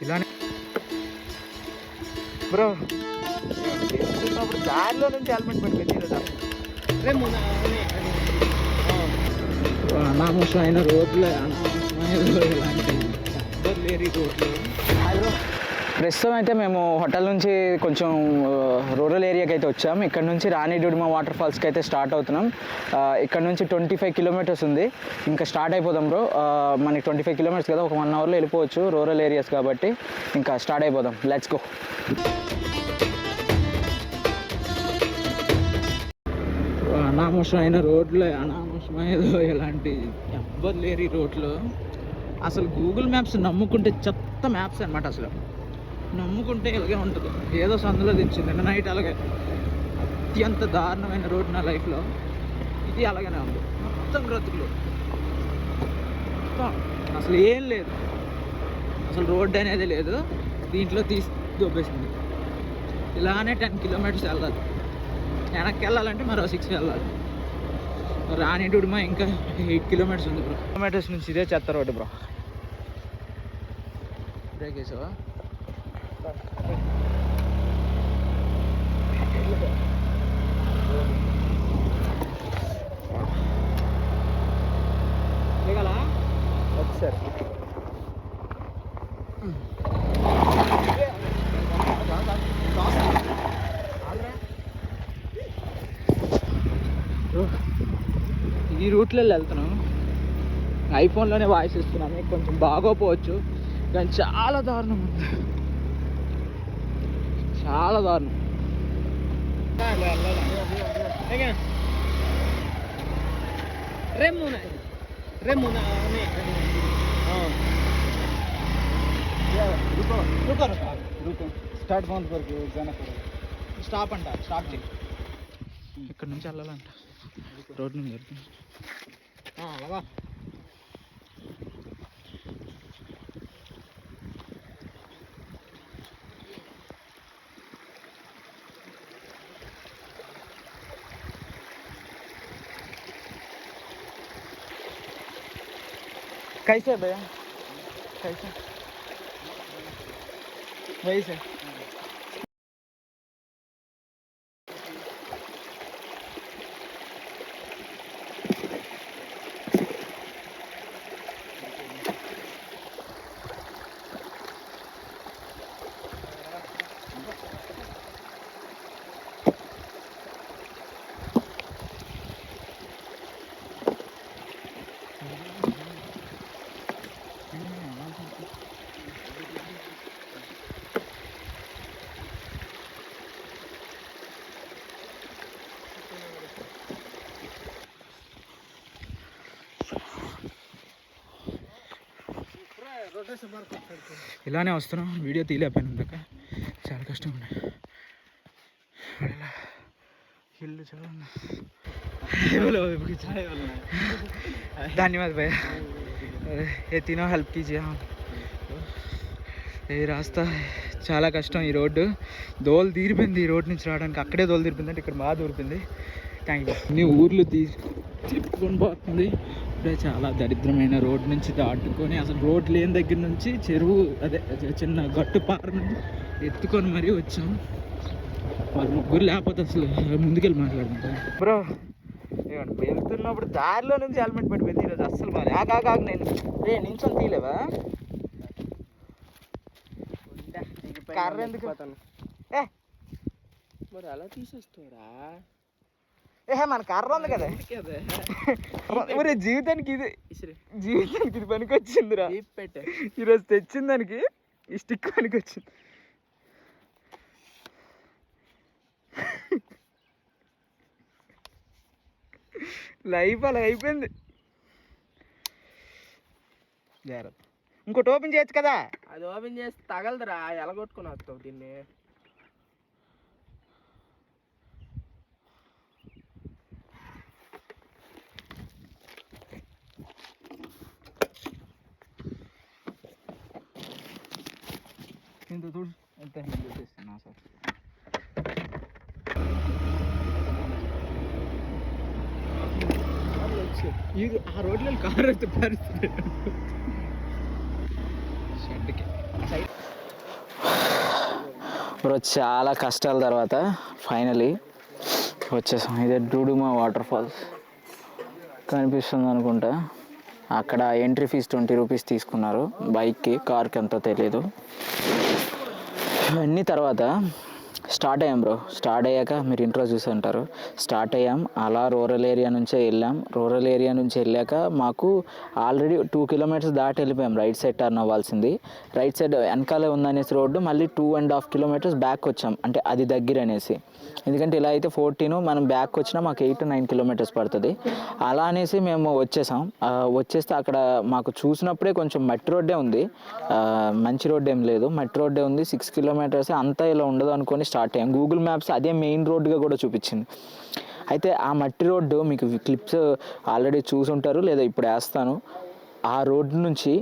ఇలానే బ్రో వెళ్తున్నప్పుడు దారిలో నుంచి హెల్మెట్ పెట్టుకొని అనామోషమైన రోడ్లు ప్రస్తుతం అయితే మేము హోటల్ నుంచి కొంచెం రూరల్ ఏరియాకి అయితే వచ్చాం. ఇక్కడ నుంచి రాణిడుడిమ వాటర్ ఫాల్స్కి అయితే స్టార్ట్ అవుతున్నాం. ఇక్కడ నుంచి 25 కిలోమీటర్స్ ఉంది. ఇంకా స్టార్ట్ అయిపోదాం బ్రో. మనకి 25 కిలోమీటర్స్ కదా, ఒక 1 అవర్లో వెళ్ళిపోవచ్చు. రూరల్ ఏరియాస్ కాబట్టి ఇంకా స్టార్ట్ అయిపోదాం. Let's go. అనామోషమైన రోడ్లు, అనామోషమైన ఎలాంటి ఎవ్వరు లేరు ఈ రోడ్లు. అసలు గూగుల్ మ్యాప్స్ నమ్ముకుంటే చెత్త మ్యాప్స్ అనమాట. అసలు నమ్ముకుంటే ఇలాగే ఉంటుంది. ఏదో సందులో తెచ్చింది నిన్న నైట్. అలాగే అత్యంత దారుణమైన రోడ్ నా లైఫ్లో. ఇది అలాగనే ఉంది. మొత్తం బ్రతుకులు, అసలు ఏం లేదు. అసలు రోడ్డు అనేది లేదు. దీంట్లో తీసి దొబ్బేసింది. ఇలానే 10 కిలోమీటర్స్ వెళ్ళాలి. వెనక్కి వెళ్ళాలంటే మరో 6 వెళ్ళాలి. రాణిడుడిమ ఇంకా 8 కిలోమీటర్స్ ఉంది బ్రో. కిలోమీటర్స్ నుంచి ఇదే చెత్త రోడ్డు బ్రో. బ్రేక్ వేసావా? దిగాలా ఒకసారి. ఈ రూట్లో వెళ్తున్నాం. ఐఫోన్లోనే వాయిస్ ఇస్తున్నాను, మీకు కొంచెం బాగోపోవచ్చు కానీ చాలా దారుణం ఉంది. చాలా దారుణం. స్టార్ట్ ఫోన్ స్టాప్ అంట. స్టాప్ చేయి. ఇక్కడ నుంచి వెళ్ళాలంట. రోడ్ నుంచి వెళ్తుంది. అలాగా कैसे है भैया? कैसे वही से? ఇలానే వస్తున్నాం. వీడియో తీయలేకపోయాను ఇందాక, చాలా కష్టం ఉన్నాయి. హిల్ చాలా धन्यवाद भैया, ये तीनों हेल्प कीजिए. ఈ రాస్తా చాలా కష్టం. ఈ రోడ్డు దోలు తీరిపోయింది. ఈ రోడ్ నుంచి రావడానికి అక్కడే దోలు తీరిపోయింది అంటే ఇక్కడ బాగా దూరిపోయింది. Thank you. అన్ని ఊర్లు తిప్పుకొని పోతుంది. ఇప్పుడే చాలా దరిద్రమైన రోడ్ నుంచి దాటుకొని, అసలు రోడ్ లేని దగ్గర నుంచి చెరువు, అదే చిన్న గట్టు పార నుంచి ఎత్తుకొని మరీ వచ్చాం. వాళ్ళు ముగ్గురు లేకపోతే అసలు ముందుకెళ్ళి మాట్లాడుకుంటాం. బ్రో వెళ్తున్నప్పుడు దారిలో నుంచి హెల్మెట్ పడిపోయింది ఈరోజు. అస్సలు బాగా ఆగాక నేను నించొని తీయలేవా? కర్ర ఎందుకు మరి అలా తీసేస్తారా? మన కర్ర ఉంది కదా మరి జీవితానికి ఇది పనికి వచ్చిందిరా. ఈరోజు తెచ్చిన దానికి ఈ స్టిక్ పనికి వచ్చింది. లైఫ్ అలా అయిపోయింది. జాగ్రత్త. ఇంకోటి ఓపెన్ చేయొచ్చు కదా. అది ఓపెన్ చేస్తే తగలదురా, ఎలగొట్టుకుని వస్తావు దీన్ని. ఇంత చూడు ఎంత చేస్తున్నా సార్. ఆ రోడ్లో కారు వస్తే పరిస్థితి షెడ్కి బ్రో చాలా కష్టాల తర్వాత ఫైనలీ వచ్చేసాం. ఇదే డూడుమా వాటర్ ఫాల్స్ కనిపిస్తుంది అనుకుంటా. అక్కడ ఎంట్రీ ఫీజు 20 రూపీస్ తీసుకున్నారు, బైక్కి, కార్కి ఎంతో తెలియదు. ఇవన్నీ తర్వాత స్టార్ట్ అయ్యాం బ్రో. స్టార్ట్ అయ్యాక మీరు ఇంట్రో చూసి ఉంటారు. స్టార్ట్ అయ్యాం, అలా రూరల్ ఏరియా నుంచే వెళ్ళాం. రూరల్ ఏరియా నుంచి వెళ్ళాక మాకు ఆల్రెడీ 2 కిలోమీటర్స్ దాటి వెళ్ళిపోయాం. రైట్ సైడ్ టర్న్ అవ్వాల్సింది, రైట్ సైడ్ వెనకాలే ఉందనేసి రోడ్డు మళ్ళీ 2.5 కిలోమీటర్స్ బ్యాక్ వచ్చాం. అంటే అది దగ్గర అనేసి, ఎందుకంటే ఇలా అయితే 14, మనం బ్యాక్ వచ్చినా మాకు 8-9 కిలోమీటర్స్ పడుతుంది. అలా అనేసి మేము వచ్చేసాం. వచ్చేస్తే అక్కడ మాకు చూసినప్పుడే కొంచెం మట్టి రోడ్డే ఉంది, మంచి రోడ్డు ఏం లేదు, మట్టి రోడ్డే ఉంది. 6 కిలోమీటర్స్ అంతా ఇలా ఉండదు అనుకొని స్టార్ట్ అయ్యాం. గూగుల్ మ్యాప్స్ అదే మెయిన్ రోడ్డుగా కూడా చూపించింది. అయితే ఆ మట్టి రోడ్డు మీకు క్లిప్స్ ఆల్రెడీ చూసుంటారు, లేదా ఇప్పుడు వేస్తాను. ఆ రోడ్డు నుంచి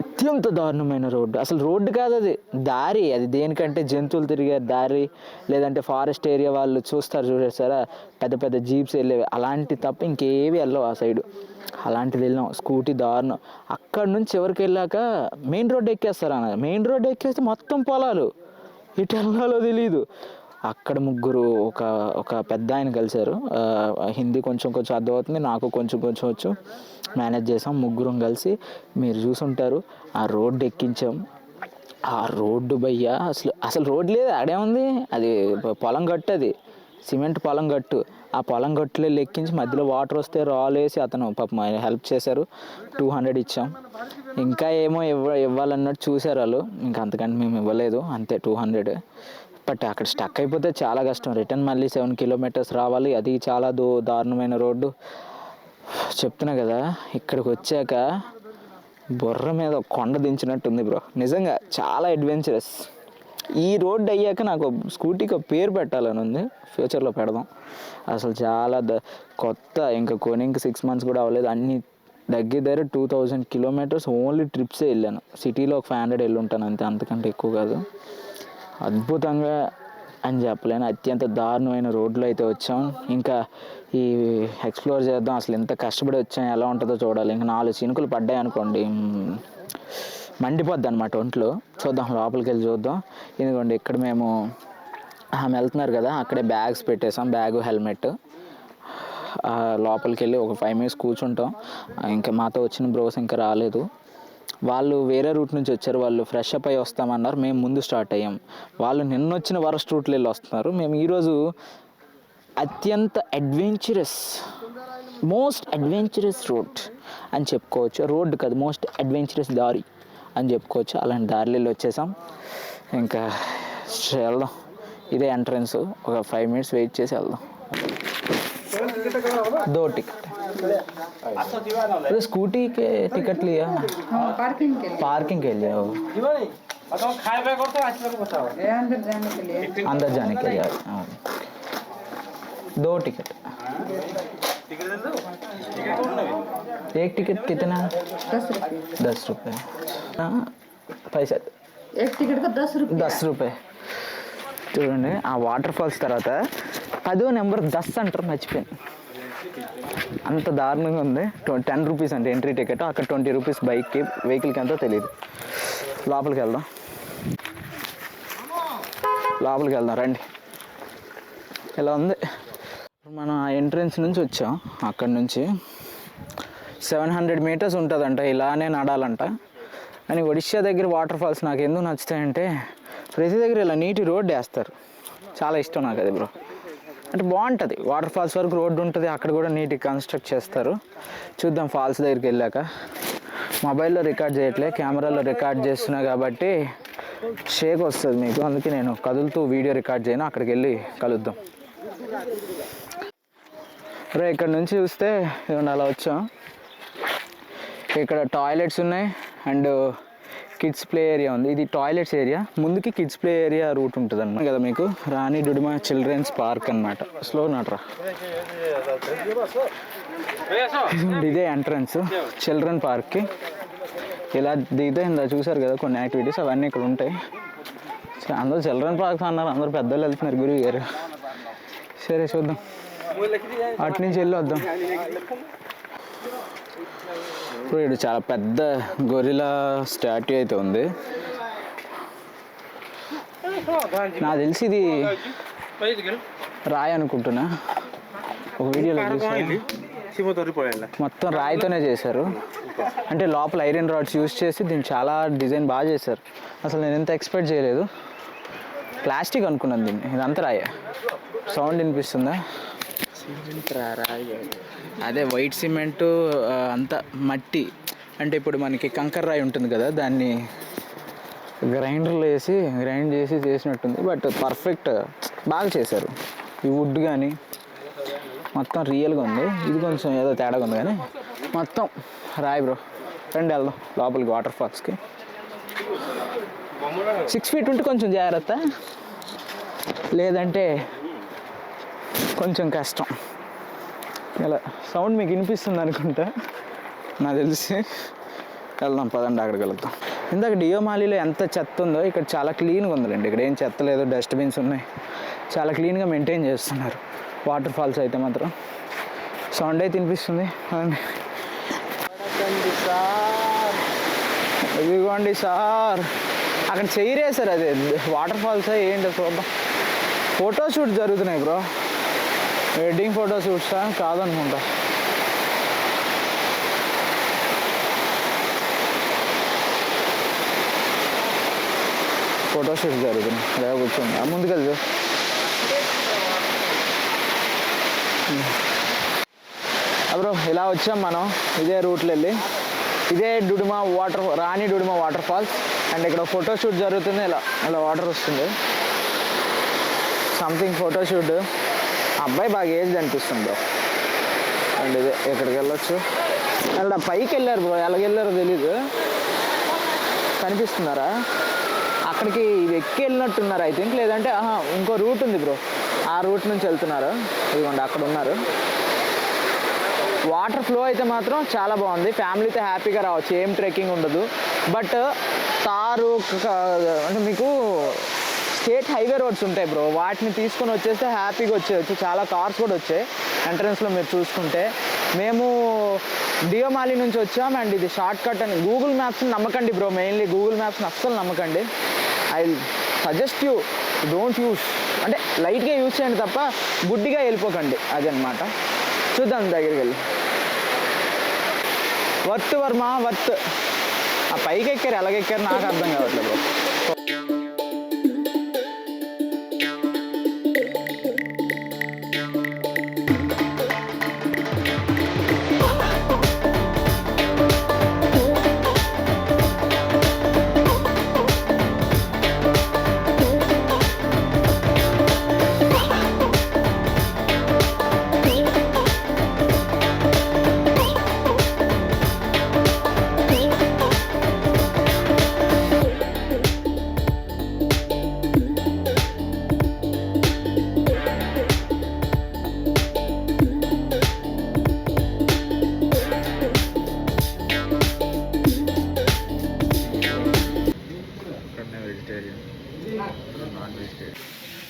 అత్యంత దారుణమైన రోడ్డు. అసలు రోడ్డు కాదు, అది దారి. అది దేనికంటే జంతువులు తిరిగే దారి, లేదంటే ఫారెస్ట్ ఏరియా వాళ్ళు చూసారా పెద్ద పెద్ద జీప్స్ వెళ్ళేవి, అలాంటి తప్ప ఇంకేవి వెళ్ళవు ఆ సైడు. అలాంటిది వెళ్ళాం, స్కూటీ దారుణం. అక్కడ నుంచి ఎవరికి వెళ్ళాక మెయిన్ రోడ్డు ఎక్కేస్తారు అన్నది. మెయిన్ రోడ్డు ఎక్కేస్తే మొత్తం పొలాలు, ఇటు వెళ్ళాలో తెలియదు. అక్కడ ముగ్గురు ఒక పెద్ద ఆయన కలిశారు. హిందీ కొంచెం అర్థమవుతుంది, నాకు కొంచెం వచ్చు. మేనేజ్ చేసాం ముగ్గురం కలిసి. మీరు చూసుంటారు, ఆ రోడ్డు ఎక్కించాం. ఆ రోడ్డు భయ్య అసలు రోడ్డు లేదు, ఆడే ఉంది. అది పొలం గట్టు, అది సిమెంట్ పొలం గట్టు. ఆ పొలం గట్టులో ఎక్కించి మధ్యలో వాటర్ వస్తే రాలేసి అతను పాపం ఆయన హెల్ప్ చేశారు. 200 ఇచ్చాం. ఇంకా ఏమో ఇవ్వాలన్నట్టు చూశారు వాళ్ళు, ఇంకా అంతకంటే మేము ఇవ్వలేదు, అంతే 200. బట్ అక్కడ స్టక్ అయిపోతే చాలా కష్టం. రిటర్న్ మళ్ళీ 7 కిలోమీటర్స్ రావాలి, అది చాలా దారుణమైన రోడ్డు. చెప్తున్నా కదా, ఇక్కడికి వచ్చాక బుర్ర మీద కొండ దించినట్టుంది బ్రో, నిజంగా చాలా అడ్వెంచరస్. ఈ రోడ్డు అయ్యాక నాకు స్కూటీకి పేరు పెట్టాలని ఉంది, ఫ్యూచర్లో పెడదాం. అసలు చాలా కొత్త, ఇంకా కొని 6 మంత్స్ కూడా అవ్వలేదు. అన్ని దగ్గర 2000 కిలోమీటర్స్ ఓన్లీ ట్రిప్సే వెళ్ళాను. సిటీలో ఒక 500 వెళ్ళి ఉంటాను అంతే, అంతకంటే ఎక్కువ కాదు. అద్భుతంగా అని చెప్పలేను, అత్యంత దారుణమైన రోడ్లో అయితే వచ్చాం. ఇంకా ఈ ఎక్స్ప్లోర్ చేద్దాం, అసలు ఎంత కష్టపడి వచ్చాం, ఎలా ఉంటుందో చూడాలి. ఇంకా 4 చినుకులు పడ్డాయి అనుకోండి, మండిపోద్ది అనమాట ఒంట్లో. చూద్దాం, లోపలికి వెళ్ళి చూద్దాం. ఎందుకంటే ఇక్కడ మేము ఆమె వెళ్తున్నారు కదా, అక్కడే బ్యాగ్స్ పెట్టేసాం, బ్యాగు హెల్మెట్. లోపలికి వెళ్ళి ఒక 5 minutes కూర్చుంటాం. ఇంకా మాతో వచ్చిన బ్రోస్ ఇంకా రాలేదు, వాళ్ళు వేరే రూట్ నుంచి వచ్చారు. వాళ్ళు ఫ్రెష్ అప్ అయ్యి వస్తామన్నారు, మేము ముందు స్టార్ట్ అయ్యాం. వాళ్ళు నిన్న వచ్చిన వరస్ట్ రూట్లో వెళ్ళి వస్తున్నారు. మేము ఈరోజు అత్యంత మోస్ట్ అడ్వెంచరస్ రూట్ అని చెప్పుకోవచ్చు. రోడ్డు కాదు, మోస్ట్ అడ్వెంచరస్ దారి అని చెప్పుకోవచ్చు. అలాంటి దారిలో వెళ్ళి వచ్చేసాం. ఇంకా వెళ్దాం, ఇదే ఎంట్రన్స్. ఒక 5 minutes వెయిట్ చేసి వెళ్దాం. 2 टिकट तो स्कूटी के टिकट लिया, पार्किंग के लिए हो, अंदर जाने के लिए 2 टिकट। एक टिकट कितना? 10 रुपये। पैसा एक टिकट का 10 रुपये। చూడండి, ఆ వాటర్ ఫాల్స్ తర్వాత 10వ నెంబర్ 10 అంటారు, మర్చిపోయాను. అంత దారుణంగా ఉంది. 10 రూపీస్ అంటే ఎంట్రీ టికెట్, అక్కడ 20 రూపీస్ బైక్కి, వెహికల్కి ఎంతో తెలియదు. లోపలికి వెళ్దాం రండి. ఇలా ఉంది. మనం ఆ ఎంట్రన్స్ నుంచి వచ్చాం. అక్కడ నుంచి 700 meters ఉంటుందంట, ఇలానే నడాలంట. అని ఒడిషా దగ్గర వాటర్ ఫాల్స్ నాకు ఎందుకు నచ్చుతాయంటే, ప్రతి దగ్గర ఇలా నీటి రోడ్డు వేస్తారు. చాలా ఇష్టం నాకు అది బ్రో. అంటే బాగుంటుంది, వాటర్ ఫాల్స్ వరకు రోడ్డు ఉంటుంది, అక్కడ కూడా నీట్గా కన్స్ట్రక్ట్ చేస్తారు. చూద్దాం ఫాల్స్ దగ్గరికి వెళ్ళాక. మొబైల్లో రికార్డ్ చేయట్లే, కెమెరాలో రికార్డ్ చేస్తున్నా కాబట్టి షేక్ వస్తుంది మీకు, అందుకే నేను కదులుతూ వీడియో రికార్డ్ చేయను. అక్కడికి వెళ్ళి కలుద్దాం. రే ఇక్కడ నుంచి చూస్తే ఇవ్వండి, అలా వచ్చాం. ఇక్కడ టాయిలెట్స్ ఉన్నాయి అండ్ కిడ్స్ ప్లే ఏరియా ఉంది. ఇది టాయిలెట్స్ ఏరియా, ముందుకి కిడ్స్ ప్లే ఏరియా రూట్ ఉంటుంది అన్నమాట కదా మీకు. రాణి డుడుమా చిల్డ్రన్స్ పార్క్ అనమాట. స్లో నట్రా, ఇదే ఎంట్రన్స్ చిల్డ్రన్ పార్క్కి. ఇలా దిగితే ఇందా చూసారు కదా కొన్ని యాక్టివిటీస్, అవన్నీ ఇక్కడ ఉంటాయి. అందరూ చిల్డ్రన్ పార్క్స్ అన్నారు, అందరూ పెద్దోళ్ళు వెళ్తున్నారు, గురువు గారు. సరే చూద్దాం, అటు నుంచి వెళ్ళి వద్దాం. ఇప్పుడు ఇక్కడ చాలా పెద్ద గొరిలా స్టాట్యూ అయితే ఉంది. నాకు తెలిసి ఇది రాయి అనుకుంటున్నా. ఒక వీడియోలో మొత్తం రాయితోనే చేశారు. అంటే లోపల ఐరన్ రాడ్స్ యూజ్ చేసి దీన్ని చాలా డిజైన్ బాగా చేశారు. అసలు నేను ఎంత ఎక్స్పెక్ట్ చేయలేదు. ప్లాస్టిక్ అనుకున్నాను దీన్ని, ఇదంతా రాయే. సౌండ్ వినిపిస్తుందా? అదే వైట్ సిమెంటు అంతా మట్టి. అంటే ఇప్పుడు మనకి కంకర రాయి ఉంటుంది కదా, దాన్ని గ్రైండర్లో వేసి గ్రైండ్ చేసి చేసినట్టుంది. బట్ పర్ఫెక్ట్ బాగా చేశారు. ఈ వుడ్ కానీ మొత్తం రియల్గా ఉంది. ఇది కొంచెం ఏదో తేడాగా ఉంది కానీ మొత్తం రాయి బ్రో. రండి వెళ్దాం లోపలికి వాటర్ ఫాల్స్కి. 6 feet ఉంటే కొంచెం జాగ్రత్త, లేదంటే కొంచెం కష్టం. ఇలా సౌండ్ మీకు వినిపిస్తుంది అనుకుంటా, నాకు తెలిసి. వెళ్దాం పదండి, అక్కడికి వెళ్దాం. ఇందాక డియోమాలీలో ఎంత చెత్త ఉందో ఇక్కడ చాలా క్లీన్గా ఉందండి. ఇక్కడ ఏం చెత్త లేదు, డస్ట్బిన్స్ ఉన్నాయి, చాలా క్లీన్గా మెయింటైన్ చేస్తున్నారు. వాటర్ ఫాల్స్ అయితే మాత్రం సౌండ్ అయితే వినిపిస్తుంది. ఇదిగోండి సార్, అక్కడ చెయ్యరేసారు. అదే వాటర్ ఫాల్స్ ఏంటో చూద్దాం. ఫోటోషూట్ జరుగుతున్నాయి బ్రో. వెడ్డింగ్ ఫోటోషూట్సా కాదనుకుంటా. ఫోటోషూట్ జరుగుతున్నాయి. అదే కూర్చోండి, ముందుకెళ్తా. బ్రో ఇలా వచ్చాం మనం, ఇదే రూట్లో వెళ్ళి. ఇదే డుడుమా రాణి డుడుమా వాటర్ ఫాల్స్. అండ్ ఇక్కడ ఫోటోషూట్ జరుగుతుంది. ఇలా వాటర్ వస్తుంది, సంథింగ్ ఫోటోషూట్. అబ్బాయి బాగా ఏజ్ అనిపిస్తుంది బ్రో. అండ్ ఇదే ఇక్కడికి వెళ్ళొచ్చు. అక్కడ పైకి వెళ్ళారు బ్రో, ఎలాగెళ్ళారో తెలీదు. కనిపిస్తున్నారా? అక్కడికి ఇది ఎక్కి వెళ్ళినట్టున్నారు ఐ థింక్, లేదంటే ఇంకో రూట్ ఉంది బ్రో, ఆ రూట్ నుంచి వెళ్తున్నారు. ఇదిగోండి అక్కడ ఉన్నారు. వాటర్ ఫ్లో అయితే మాత్రం చాలా బాగుంది. ఫ్యామిలీతో హ్యాపీగా రావచ్చు, ఏం ట్రెక్కింగ్ ఉండదు. బట్ తారు అంటే మీకు స్టేట్ హైవే రోడ్స్ ఉంటాయి బ్రో, వాటిని తీసుకొని వచ్చేస్తే హ్యాపీగా వచ్చేయచ్చు. చాలా కార్స్ కూడా వచ్చాయి ఎంట్రన్స్లో మీరు చూసుకుంటే. మేము డియోమాలి నుంచి వచ్చాం. అండ్ ఇది షార్ట్ కట్ అని గూగుల్ మ్యాప్స్ని నమ్మకండి బ్రో. మెయిన్లీ గూగుల్ మ్యాప్స్ని అస్సలు నమ్మకండి. I suggest you don't use, అంటే లైట్గా యూజ్ చేయండి తప్ప గుడ్డిగా వెళ్ళిపోకండి. అదనమాట. చూద్దాం దగ్గరికి వెళ్ళి. Worth Varma worth. ఆ పైకి ఎక్కారు, ఎలాగెక్కారు నాకు అర్థం కావట్లేదు బ్రో.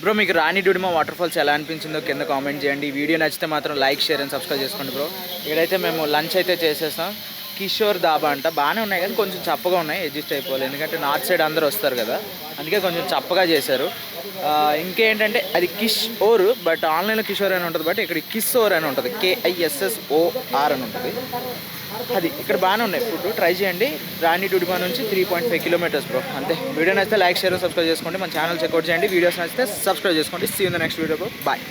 బ్రో మీకు రాణి డుడుమా వాటర్ ఫాల్స్ ఎలా అనిపించిందో కింద కామెంట్ చేయండి. ఈ వీడియో నచ్చితే మాత్రం లైక్, షేర్ అండ్ సబ్స్క్రైబ్ చేసుకోండి బ్రో. ఇక్కడైతే మేము లంచ్ అయితే చేసేస్తాం. కిషోర్ దాబా అంట. బాగానే ఉన్నాయి కానీ కొంచెం చప్పగా ఉన్నాయి, అడ్జస్ట్ అయిపోవాలి. ఎందుకంటే నార్త్ సైడ్ అందరూ వస్తారు కదా, అందుకే కొంచెం చప్పగా చేశారు. ఇంకేంటంటే అది కిషోర్, బట్ ఆన్లైన్లో కిషోర్ అని ఉంటుంది, బట్ ఇక్కడ కిషోర్ అని ఉంటుంది, KISSOR అని ఉంటుంది. అది ఇక్కడ బాగానే ఉన్నాయి. ఫుడ్ ట్రై చేయండి. రాణి డుడుమా నుంచి 3.5 kilometers బ్రో, అంతే. వీడియో నచ్చితే లైక్, షేర్, సబ్స్క్రైబ్ చేసుకోండి. మన ఛానల్ చెక్అవుట్ చేయండి. వీడియోస్ నచ్చితే సబ్స్క్రైబ్ చేసుకోండి. See in the next video bro. Bye.